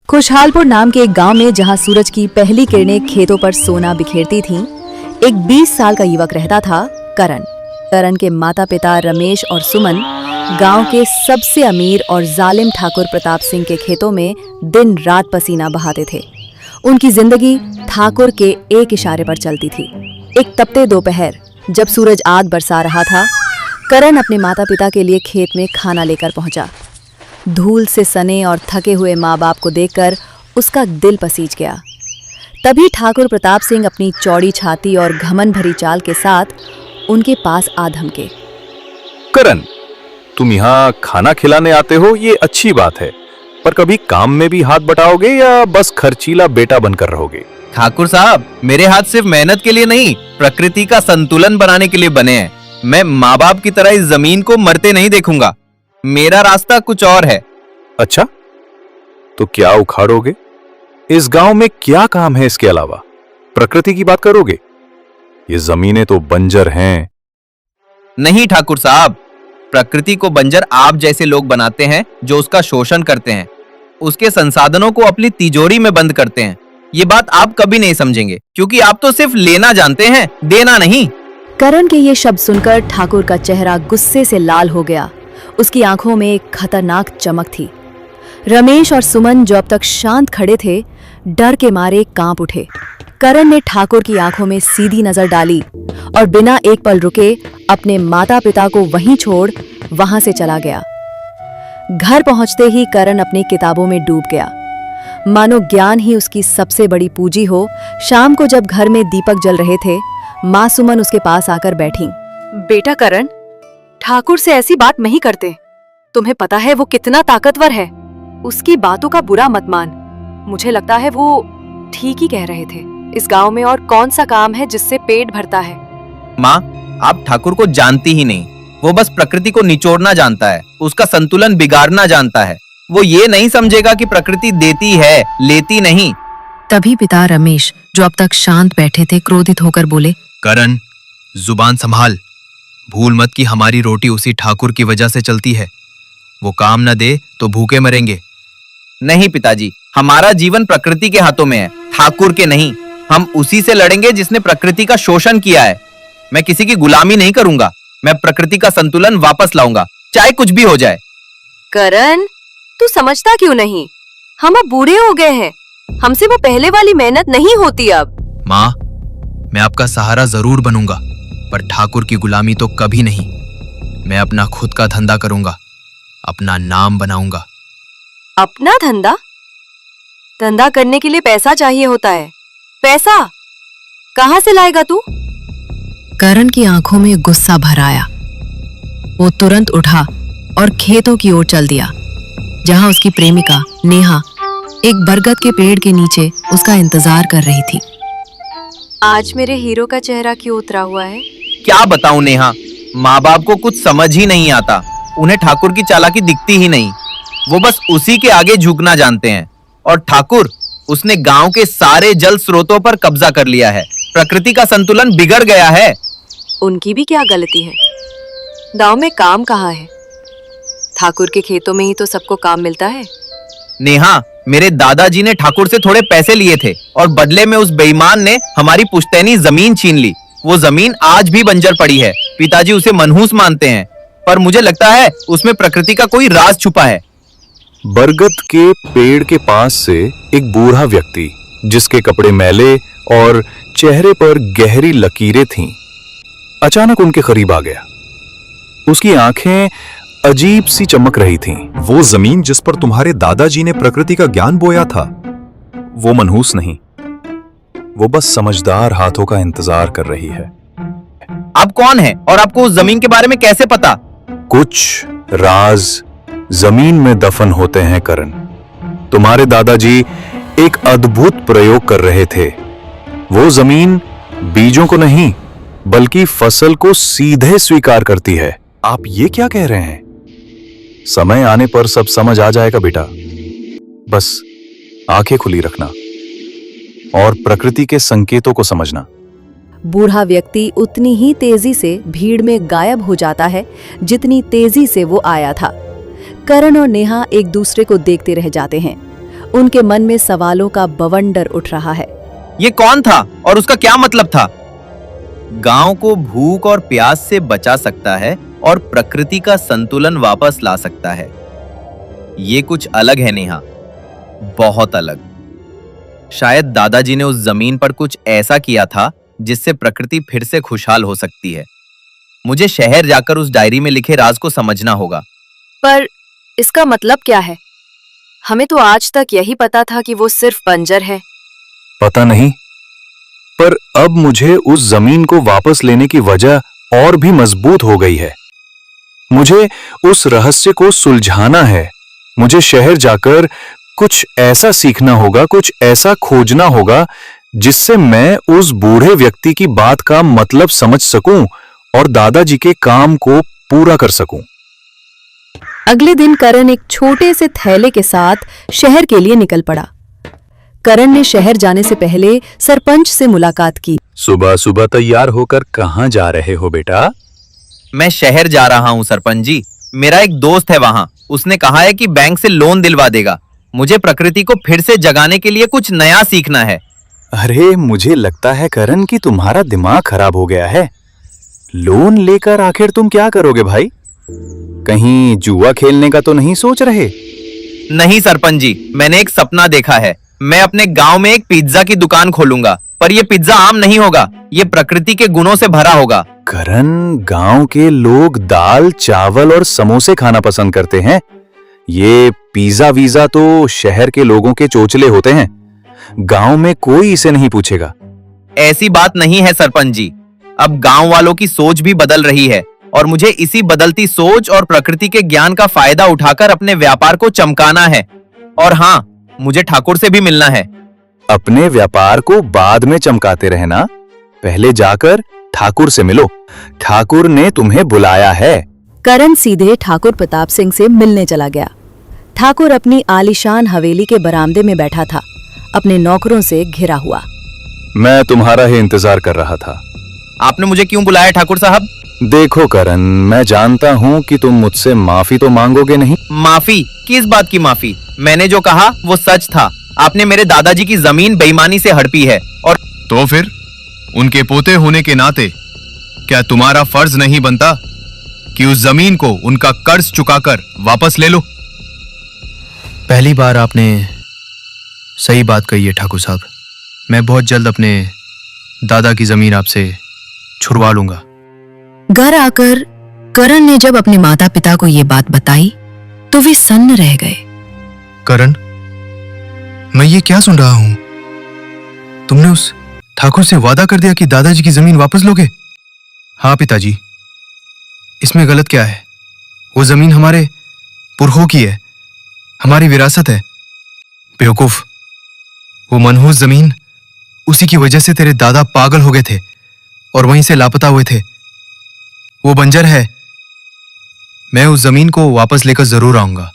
खुशहालपुर नाम के एक गांव में जहां सूरज की पहली किरणें खेतों पर सोना बिखेरती थीं, एक 20 साल का युवक रहता था, करण। करण के माता पिता रमेश और सुमन गांव के सबसे अमीर और जालिम ठाकुर प्रताप सिंह के खेतों में दिन रात पसीना बहाते थे। उनकी जिंदगी ठाकुर के एक इशारे पर चलती थी। एक तपते दोपहर जब सूरज आग बरसा रहा था, करण अपने माता पिता के लिए खेत में खाना लेकर पहुंचा। धूल से सने और थके हुए माँ बाप को देखकर उसका दिल पसीज गया। तभी ठाकुर प्रताप सिंह अपनी चौड़ी छाती और घमंड भरी चाल के साथ उनके पास आ धमके। करण, तुम यहाँ खाना खिलाने आते हो, ये अच्छी बात है, पर कभी काम में भी हाथ बटाओगे या बस खर्चीला बेटा बनकर रहोगे? ठाकुर साहब, मेरे हाथ सिर्फ मेहनत के लिए नहीं, प्रकृति का संतुलन बनाने के लिए बने हैं। मैं माँ बाप की तरह इस जमीन को मरते नहीं देखूंगा। मेरा रास्ता कुछ और है। अच्छा, तो क्या उखाड़ोगे? इस गांव में क्या काम है इसके अलावा? प्रकृति की बात करोगे? ये जमीनें तो बंजर हैं। नहीं ठाकुर साहब, प्रकृति को बंजर आप जैसे लोग बनाते हैं जो उसका शोषण करते हैं, उसके संसाधनों को अपनी तिजोरी में बंद करते हैं। ये बात आप कभी नहीं समझेंगे, क्योंकि आप तो सिर्फ लेना जानते हैं, देना नहीं। करण के ये शब्द सुनकर ठाकुर का चेहरा गुस्से से लाल हो गया। उसकी आंखों में एक खतरनाक चमक थी। रमेश और सुमन जो अब तक शांत खड़े थे, डर के मारे कांप उठे। करण ने ठाकुर की आंखों में सीधी नजर डाली और बिना एक पल रुके अपने माता पिता को वहीं छोड़ वहां से चला गया। घर पहुंचते ही करण अपनी किताबों में डूब गया, मानो ज्ञान ही उसकी सबसे बड़ी पूंजी हो। शाम को जब घर में दीपक जल रहे थे, माँ सुमन उसके पास आकर बैठी। बेटा करण, ठाकुर से ऐसी बात नहीं करते। तुम्हें पता है वो कितना ताकतवर है। उसकी बातों का बुरा मत मान। मुझे लगता है वो ठीक ही कह रहे थे। इस गांव में और कौन सा काम है जिससे पेट भरता है? माँ, आप ठाकुर को जानती ही नहीं। वो बस प्रकृति को निचोड़ना जानता है, उसका संतुलन बिगाड़ना जानता है। वो ये नहीं समझेगा कि प्रकृति देती है, लेती नहीं। तभी पिता रमेश, जो अब तक शांत बैठे थे, क्रोधित होकर बोले, करण, जुबान संभाल। भूल मत कि हमारी रोटी उसी ठाकुर की वजह से चलती है। वो काम न दे तो भूखे मरेंगे। नहीं पिताजी, हमारा जीवन प्रकृति के हाथों में है, ठाकुर के नहीं। हम उसी से लड़ेंगे जिसने प्रकृति का शोषण किया है। मैं किसी की गुलामी नहीं करूंगा। मैं प्रकृति का संतुलन वापस लाऊंगा, चाहे कुछ भी हो जाए। करण, तू समझता क्यों नहीं? हम अब बूढ़े हो गए हैं। हमसे वो पहले वाली मेहनत नहीं होती अब। माँ, मैं आपका सहारा जरूर बनूंगा, पर ठाकुर की गुलामी तो कभी नहीं। मैं अपना खुद का धंधा करूंगा, अपना नाम बनाऊंगा। अपना धंधा? धंधा करने के लिए पैसा चाहिए होता है। पैसा कहाँ से लाएगा तू? करण की आंखों में गुस्सा भर आया। वो तुरंत उठा और खेतों की ओर चल दिया, जहां उसकी प्रेमिका नेहा एक बरगद के पेड़ के नीचे उसका इंतजार कर रही थी। आज मेरे हीरो का चेहरा क्यों उतरा हुआ है? क्या बताऊं नेहा, माँ बाप को कुछ समझ ही नहीं आता। उन्हें ठाकुर की चालाकी दिखती ही नहीं। वो बस उसी के आगे झुकना जानते हैं। और ठाकुर, उसने गांव के सारे जल स्रोतों पर कब्जा कर लिया है। प्रकृति का संतुलन बिगड़ गया है। उनकी भी क्या गलती है? गांव में काम कहाँ है? ठाकुर के खेतों में ही तो सबको काम मिलता है। नेहा, मेरे दादाजी ने ठाकुर से थोड़े पैसे लिए थे और बदले में उस बेईमान ने हमारी पुश्तैनी जमीन छीन ली। वो जमीन आज भी बंजर पड़ी है। पिताजी उसे मनहूस मानते हैं, पर मुझे लगता है उसमें प्रकृति का कोई राज छुपा है। बरगद के पेड़ के पास से एक बूढ़ा व्यक्ति, जिसके कपड़े मैले और चेहरे पर गहरी लकीरें थीं, अचानक उनके करीब आ गया। उसकी आंखें अजीब सी चमक रही थीं। वो जमीन जिस पर तुम्हारे दादाजी ने प्रकृति का ज्ञान बोया था, वो मनहूस नहीं, वो बस समझदार हाथों का इंतजार कर रही है। आप कौन हैं और आपको उस जमीन के बारे में कैसे पता? कुछ राज जमीन में दफन होते हैं करण। तुम्हारे दादाजी एक अद्भुत प्रयोग कर रहे थे। वो जमीन बीजों को नहीं, बल्कि फसल को सीधे स्वीकार करती है। आप ये क्या कह रहे हैं? समय आने पर सब समझ आ जाएगा बेटा। बस आंखें खुली रखना और प्रकृति के संकेतों को समझना। बूढ़ा व्यक्ति उतनी ही तेजी से भीड़ में गायब हो जाता है जितनी तेजी से वो आया था। करण और नेहा एक दूसरे को देखते रह जाते हैं। उनके मन में सवालों का बवंडर उठ रहा है। ये कौन था और उसका क्या मतलब था? गांव को भूख और प्यास से बचा सकता है और प्रकृति का संतुलन वापस ला सकता है। ये कुछ अलग है नेहा, बहुत अलग। शायद दादाजी ने उस जमीन पर कुछ ऐसा किया था जिससे प्रकृति फिर से खुशहाल हो सकती है। मुझे शहर जाकर उस डायरी में लिखे राज को समझना होगा। पर इसका मतलब क्या है? हमें तो आज तक यही पता था कि वो सिर्फ बंजर है। पता नहीं, पर अब मुझे उस जमीन को वापस लेने की वजह और भी मजबूत हो गई है। मुझे उस रहस्य को सुलझाना है। मुझे शहर जाकर कुछ ऐसा सीखना होगा, कुछ ऐसा खोजना होगा जिससे मैं उस बूढ़े व्यक्ति की बात का मतलब समझ सकूं और दादाजी के काम को पूरा कर सकूं। अगले दिन करण एक छोटे से थैले के साथ शहर के लिए निकल पड़ा। करण ने शहर जाने से पहले सरपंच से मुलाकात की। सुबह सुबह तैयार होकर कहां जा रहे हो बेटा? मैं शहर जा रहा हूँ सरपंच जी। मेरा एक दोस्त है वहां, उसने कहा है कि बैंक से लोन दिलवा देगा। मुझे प्रकृति को फिर से जगाने के लिए कुछ नया सीखना है। अरे मुझे लगता है करण कि तुम्हारा दिमाग खराब हो गया है। लोन लेकर आखिर तुम क्या करोगे भाई? कहीं जुआ खेलने का तो नहीं सोच रहे? नहीं सरपंच जी, मैंने एक सपना देखा है। मैं अपने गांव में एक पिज्जा की दुकान खोलूंगा, पर यह पिज्जा आम नहीं होगा, ये प्रकृति के गुणों से भरा होगा। करण, गांव के लोग दाल, चावल और समोसे खाना पसंद करते हैं। ये पिज्जा वीजा तो शहर के लोगों के चोचले होते हैं। गांव में कोई इसे नहीं पूछेगा। ऐसी बात नहीं है सरपंच जी। अब गांव वालों की सोच भी बदल रही है और मुझे इसी बदलती सोच और प्रकृति के ज्ञान का फायदा उठाकर अपने व्यापार को चमकाना है। और हाँ, मुझे ठाकुर से भी मिलना है। अपने व्यापार को बाद में चमकाते रहना, पहले जाकर ठाकुर से मिलो। ठाकुर ने तुम्हें बुलाया है। करण सीधे ठाकुर प्रताप सिंह से मिलने चला गया। ठाकुर अपनी आलीशान हवेली के बरामदे में बैठा था, अपने नौकरों से घिरा हुआ। मैं तुम्हारा ही इंतजार कर रहा था। आपने मुझे क्यों बुलाया ठाकुर साहब? देखो करण, मैं जानता हूं कि तुम मुझसे माफी तो मांगोगे नहीं। माफी? किस बात की माफी? मैंने जो कहा वो सच था। आपने मेरे दादाजी की जमीन बेईमानी से हड़पी है और तो फिर उनके पोते होने के नाते क्या तुम्हारा फर्ज नहीं बनता कि उस जमीन को उनका कर्ज चुकाकर वापस ले लो? पहली बार आपने सही बात कही है ठाकुर साहब। मैं बहुत जल्द अपने दादा की जमीन आपसे छुड़वा लूंगा। घर आकर करण ने जब अपने माता पिता को ये बात बताई तो वे सन्न रह गए। करण, मैं ये क्या सुन रहा हूं? तुमने उस ठाकुर से वादा कर दिया कि दादाजी की जमीन वापस लोगे? हाँ पिताजी, इसमें गलत क्या है? वो जमीन हमारे पुरखों की है, हमारी विरासत है। बेवकूफ, वो मनहूस जमीन, उसी की वजह से तेरे दादा पागल हो गए थे और वहीं से लापता हुए थे। वो बंजर है। मैं उस जमीन को वापस लेकर जरूर आऊंगा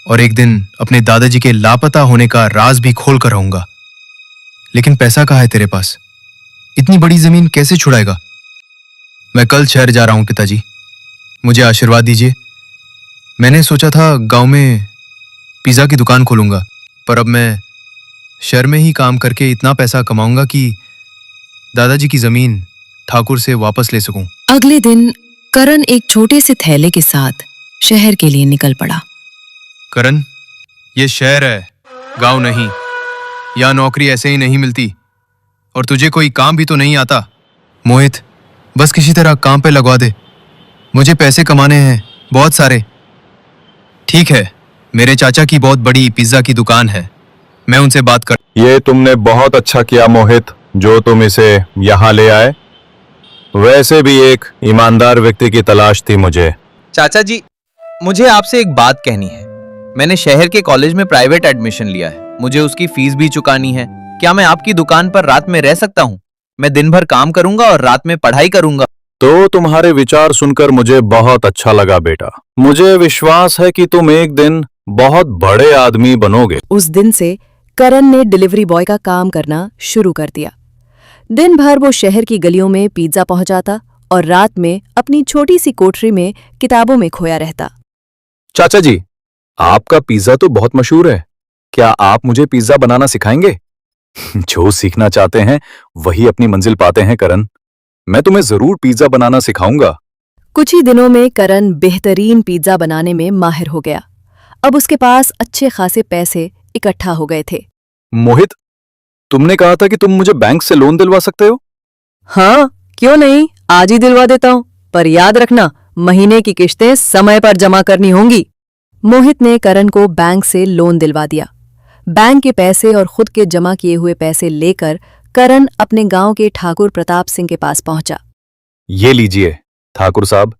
और एक दिन अपने दादाजी के लापता होने का राज भी खोल कर आऊंगा। लेकिन पैसा कहाँ है तेरे पास? इतनी बड़ी जमीन कैसे छुड़ाएगा? मैं कल शहर जा रहा हूं पिताजी, मुझे आशीर्वाद दीजिए। मैंने सोचा था गांव में पिज्जा की दुकान खोलूंगा, पर अब मैं शहर में ही काम करके इतना पैसा कमाऊंगा कि दादाजी की जमीन ठाकुर से वापस ले सकूं। अगले दिन करण एक छोटे से थैले के साथ शहर के लिए निकल पड़ा। करण, ये शहर है, गांव नहीं। यहाँ नौकरी ऐसे ही नहीं मिलती और तुझे कोई काम भी तो नहीं आता। मोहित, बस किसी तरह काम पे लगवा दे। मुझे पैसे कमाने हैं बहुत सारे। ठीक है, मेरे चाचा की बहुत बड़ी पिज्जा की दुकान है, मैं उनसे बात कर। ये तुमने बहुत अच्छा किया मोहित, जो तुम इसे यहाँ ले आए। वैसे भी एक ईमानदार व्यक्ति की तलाश थी मुझे। चाचा जी, मुझे आपसे एक बात कहनी है। मैंने शहर के कॉलेज में प्राइवेट एडमिशन लिया है, मुझे उसकी फीस भी चुकानी है। क्या मैं आपकी दुकान पर रात में रह सकता हूँ? मैं दिन भर काम करूंगा और रात में पढ़ाई करूंगा। तो तुम्हारे विचार सुनकर मुझे बहुत अच्छा लगा बेटा। मुझे विश्वास है कि तुम एक दिन बहुत बड़े आदमी बनोगे। उस दिन से करण ने डिलीवरी बॉय का काम करना शुरू कर दिया। दिन भर वो शहर की गलियों में पिज्जा पहुंचाता और रात में अपनी छोटी सी कोठरी में किताबों में खोया रहता। चाचा जी, आपका पिज्जा तो बहुत मशहूर है। क्या आप मुझे पिज्जा बनाना सिखाएंगे? जो सीखना चाहते हैं वही अपनी मंजिल पाते हैं करण। मैं तुम्हें जरूर पिज्जा बनाना सिखाऊंगा। कुछ ही दिनों में करण बेहतरीन पिज्जा बनाने में माहिर हो गया। अब उसके पास अच्छे खासे पैसे इकट्ठा हो गए थे। मोहित, तुमने कहा था कि तुम मुझे बैंक से लोन दिलवा सकते हो। हाँ, क्यों नहीं, आज ही दिलवा देता हूँ, पर याद रखना महीने की किश्तें समय पर जमा करनी होंगी। मोहित ने करण को बैंक से लोन दिलवा दिया। बैंक के पैसे और खुद के जमा किए हुए पैसे लेकर करण अपने गांव के ठाकुर प्रताप सिंह के पास पहुंचा। ये लीजिए ठाकुर साहब,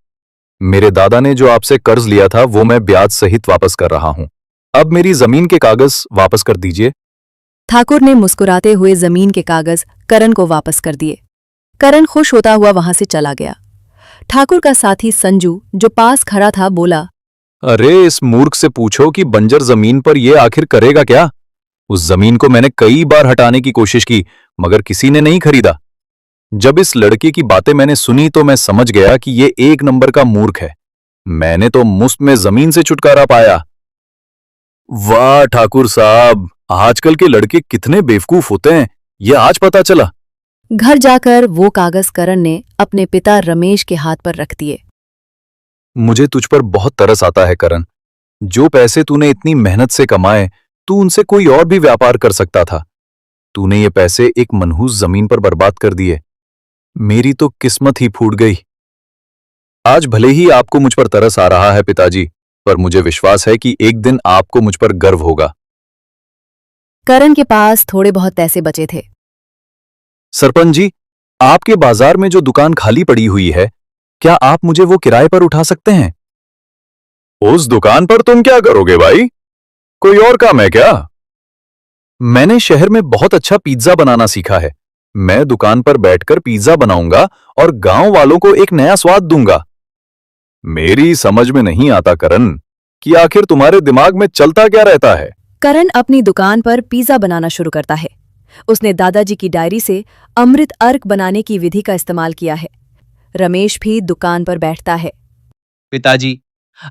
मेरे दादा ने जो आपसे कर्ज लिया था वो मैं ब्याज सहित वापस कर रहा हूं। अब मेरी जमीन के कागज वापस कर दीजिए। ठाकुर ने मुस्कुराते हुए जमीन के कागज करण को वापस कर दिए। करण खुश होता हुआ वहां से चला गया। ठाकुर का साथी संजू, जो पास खड़ा था, बोला, अरे इस मूर्ख से पूछो कि बंजर जमीन पर ये आखिर करेगा क्या। उस जमीन को मैंने कई बार हटाने की कोशिश की मगर किसी ने नहीं खरीदा। जब इस लड़के की बातें मैंने सुनी तो मैं समझ गया कि ये एक नंबर का मूर्ख है। मैंने तो मुफ्त में जमीन से छुटकारा पाया। वाह ठाकुर साहब, आजकल के लड़के कितने बेवकूफ होते हैं, ये आज पता चला। घर जाकर वो कागज करण ने अपने पिता रमेश के हाथ पर रख दिए। मुझे तुझ पर बहुत तरस आता है करण। जो पैसे तूने इतनी मेहनत से कमाए, तू उनसे कोई और भी व्यापार कर सकता था। तूने ये पैसे एक मनहूस जमीन पर बर्बाद कर दिए। मेरी तो किस्मत ही फूट गई। आज भले ही आपको मुझ पर तरस आ रहा है पिताजी, पर मुझे विश्वास है कि एक दिन आपको मुझ पर गर्व होगा। करण के पास थोड़े बहुत पैसे बचे थे। सरपंच जी, आपके बाजार में जो दुकान खाली पड़ी हुई है, क्या आप मुझे वो किराए पर उठा सकते हैं? उस दुकान पर तुम क्या करोगे भाई? कोई और काम है क्या? मैंने शहर में बहुत अच्छा पिज्जा बनाना सीखा है। मैं दुकान पर बैठकर पिज्जा बनाऊंगा और गांव वालों को एक नया स्वाद दूंगा। मेरी समझ में नहीं आता करण कि आखिर तुम्हारे दिमाग में चलता क्या रहता है। करण अपनी दुकान पर पिज्जा बनाना शुरू करता है। उसने दादाजी की डायरी से अमृत अर्क बनाने की विधि का इस्तेमाल किया है। रमेश भी दुकान पर बैठता है। पिताजी,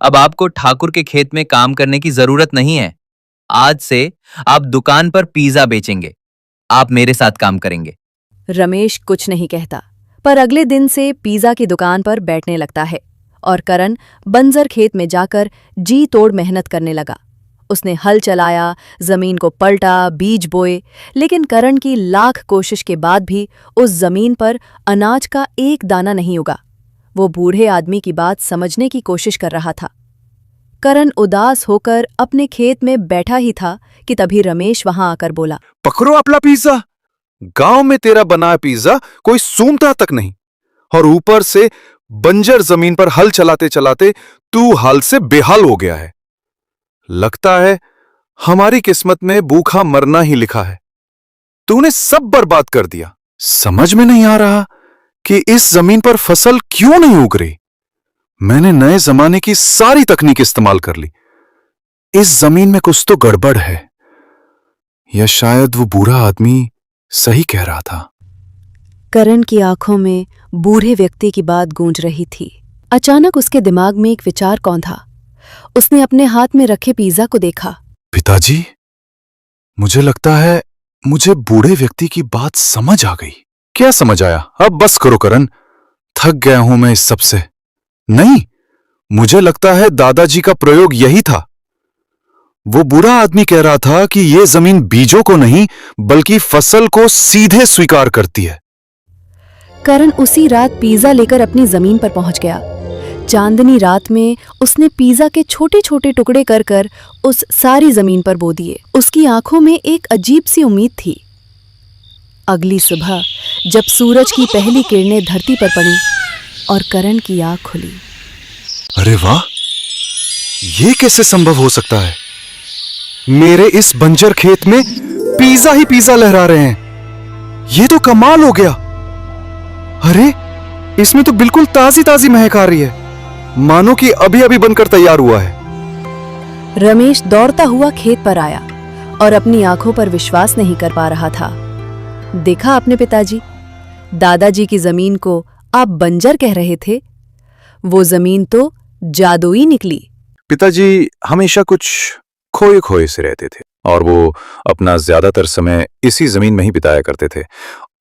अब आपको ठाकुर के खेत में काम करने की जरूरत नहीं है। आज से आप दुकान पर पिज्जा बेचेंगे। आप मेरे साथ काम करेंगे। रमेश कुछ नहीं कहता, पर अगले दिन से पिज्जा की दुकान पर बैठने लगता है और करण बंजर खेत में जाकर जी तोड़ मेहनत करने लगा। उसने हल चलाया, जमीन को पलटा, बीज बोए, लेकिन करण की लाख कोशिश के बाद भी उस जमीन पर अनाज का एक दाना नहीं उगा। वो बूढ़े आदमी की बात समझने की कोशिश कर रहा था। करण उदास होकर अपने खेत में बैठा ही था कि तभी रमेश वहां आकर बोला, पकड़ो अपना पिज्जा। गांव में तेरा बना पिज्जा कोई सूंघता तक नहीं, और ऊपर से बंजर जमीन पर हल चलाते चलाते तू हाल से बेहाल हो गया है। लगता है हमारी किस्मत में भूखा मरना ही लिखा है। तूने सब बर्बाद कर दिया। समझ में नहीं आ रहा कि इस जमीन पर फसल क्यों नहीं उग रही। मैंने नए जमाने की सारी तकनीक इस्तेमाल कर ली। इस जमीन में कुछ तो गड़बड़ है, या शायद वो बूढ़ा आदमी सही कह रहा था। करण की आंखों में बूढ़े व्यक्ति की बात गूंज रही थी। अचानक उसके दिमाग में एक विचार कौंधा। उसने अपने हाथ में रखे पिज्जा को देखा। पिताजी, मुझे लगता है मुझे बूढ़े व्यक्ति की बात समझ आ गई। क्या समझ आया? अब बस करो करण, थक गया हूं मैं इस सब से। नहीं, मुझे लगता है दादाजी का प्रयोग यही था। वो बूढ़ा आदमी कह रहा था कि ये जमीन बीजों को नहीं बल्कि फसल को सीधे स्वीकार करती है। करण उसी रात पिज्जा लेकर अपनी जमीन पर पहुंच गया। चांदनी रात में उसने पिज्जा के छोटे छोटे टुकड़े कर कर उस सारी जमीन पर बो दिए। उसकी आंखों में एक अजीब सी उम्मीद थी। अगली सुबह जब सूरज की पहली किरणें धरती पर पड़ी और करण की आंख खुली। अरे वाह, ये कैसे संभव हो सकता है? मेरे इस बंजर खेत में पिज्जा ही पिज्जा लहरा रहे हैं। ये तो कमाल हो गया। अरे, इसमें तो बिल्कुल ताजी ताजी महक आ रही है, मानो कि अभी अभी बनकर तैयार हुआ है। रमेश दौड़ता हुआ खेत पर आया और अपनी आंखों पर विश्वास नहीं कर पा रहा था। देखा आपने पिताजी, दादाजी की जमीन को आप बंजर कह रहे थे, वो जमीन तो जादुई निकली। पिताजी हमेशा कुछ खोए खोए से रहते थे और वो अपना ज्यादातर समय इसी जमीन में ही बिताया करते थे।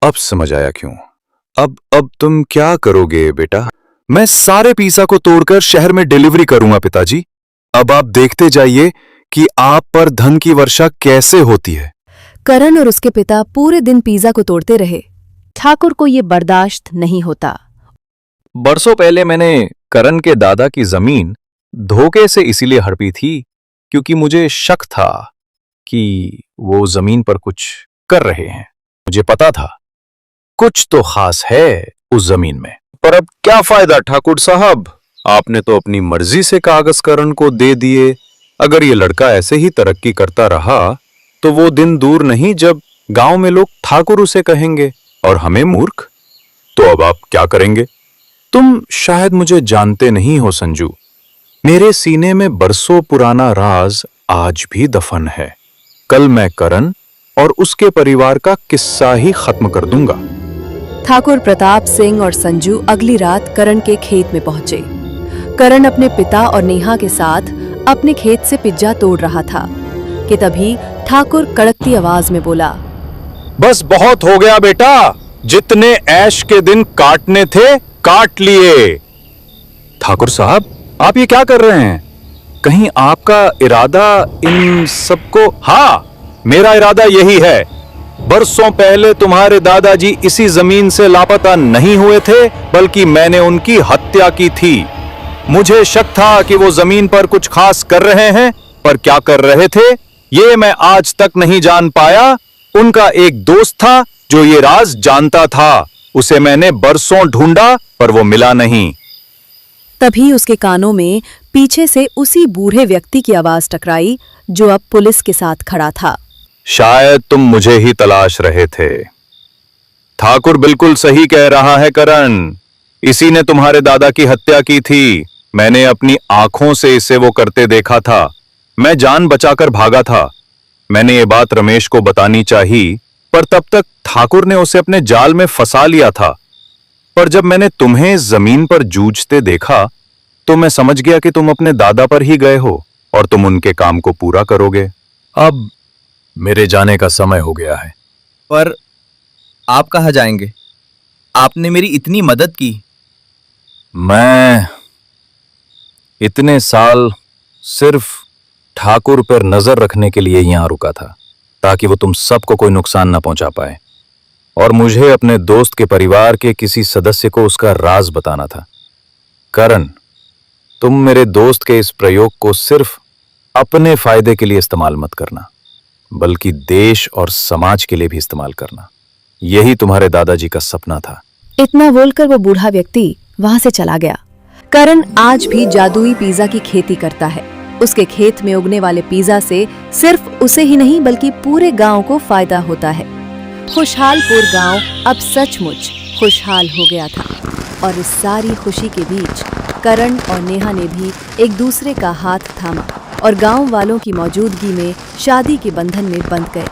अब समझ आया क्यों। अब तुम क्या करोगे बेटा? मैं सारे पिज्जा को तोड़कर शहर में डिलीवरी करूंगा पिताजी। अब आप देखते जाइए कि आप पर धन की वर्षा कैसे होती है। करण और उसके पिता पूरे दिन पिज्जा को तोड़ते रहे। ठाकुर को ये बर्दाश्त नहीं होता। बरसों पहले मैंने करण के दादा की जमीन धोखे से इसीलिए हड़पी थी क्योंकि मुझे शक था कि वो जमीन पर कुछ कर रहे हैं। मुझे पता था कुछ तो खास है उस जमीन में। पर अब क्या फायदा ठाकुर साहब, आपने तो अपनी मर्जी से कागज करण को दे दिए। अगर ये लड़का ऐसे ही तरक्की करता रहा तो वो दिन दूर नहीं जब गांव में लोग ठाकुर उसे कहेंगे और हमें मूर्ख। तो अब आप क्या करेंगे? तुम शायद मुझे जानते नहीं हो संजू, मेरे सीने में बरसों पुराना राज आज भी दफन है। कल मैं करण और उसके परिवार का किस्सा ही खत्म कर दूंगा। ठाकुर प्रताप सिंह और संजू अगली रात करण के खेत में पहुंचे। करण अपने पिता और नेहा के साथ अपने खेत से पिज्जा तोड़ रहा था कि तभी ठाकुर कड़कती आवाज में बोला, बस बहुत हो गया बेटा, जितने ऐश के दिन काटने थे काट लिए। ठाकुर साहब, आप ये क्या कर रहे हैं? कहीं आपका इरादा इन सबको? हाँ, मेरा इरादा यही है। बरसों पहले तुम्हारे दादाजी इसी जमीन से लापता नहीं हुए थे, बल्कि मैंने उनकी हत्या की थी। मुझे शक था कि वो जमीन पर कुछ खास कर रहे हैं, पर क्या कर रहे थे ये मैं आज तक नहीं जान पाया। उनका एक दोस्त था जो ये राज जानता था। उसे मैंने बरसों ढूंढा पर वो मिला नहीं। तभी उसके कानों में पीछे से उसी बूढ़े व्यक्ति की आवाज टकराई जो अब पुलिस के साथ खड़ा था। शायद तुम मुझे ही तलाश रहे थे। ठाकुर बिल्कुल सही कह रहा है करण, इसी ने तुम्हारे दादा की हत्या की थी। मैंने अपनी आंखों से इसे वो करते देखा था। मैं जान बचाकर भागा था। मैंने ये बात रमेश को बतानी चाहिए, पर तब तक ठाकुर ने उसे अपने जाल में फंसा लिया था। पर जब मैंने तुम्हें जमीन पर जूझते देखा तो मैं समझ गया कि तुम अपने दादा पर ही गए हो और तुम उनके काम को पूरा करोगे। अब मेरे जाने का समय हो गया है। पर आप कहाँ जाएंगे? आपने मेरी इतनी मदद की। मैं इतने साल सिर्फ ठाकुर पर नजर रखने के लिए यहां रुका था ताकि वो तुम सबको कोई नुकसान ना पहुंचा पाए, और मुझे अपने दोस्त के परिवार के किसी सदस्य को उसका राज बताना था। करण, तुम मेरे दोस्त के इस प्रयोग को सिर्फ अपने फायदे के लिए इस्तेमाल मत करना, बल्कि देश और समाज के लिए भी इस्तेमाल करना। यही तुम्हारे दादाजी का सपना था। इतना बोलकर वो बूढ़ा व्यक्ति वहां से चला गया। करण आज भी जादुई पिज्जा की खेती करता है। उसके खेत में उगने वाले पिज्जा से सिर्फ उसे ही नहीं बल्कि पूरे गांव को फायदा होता है। खुशहालपुर गांव अब सचमुच खुशहाल हो गया था और इस सारी खुशी के बीच करण और नेहा ने भी एक दूसरे का हाथ थामा और गांव वालों की मौजूदगी में शादी के बंधन में बंध गए।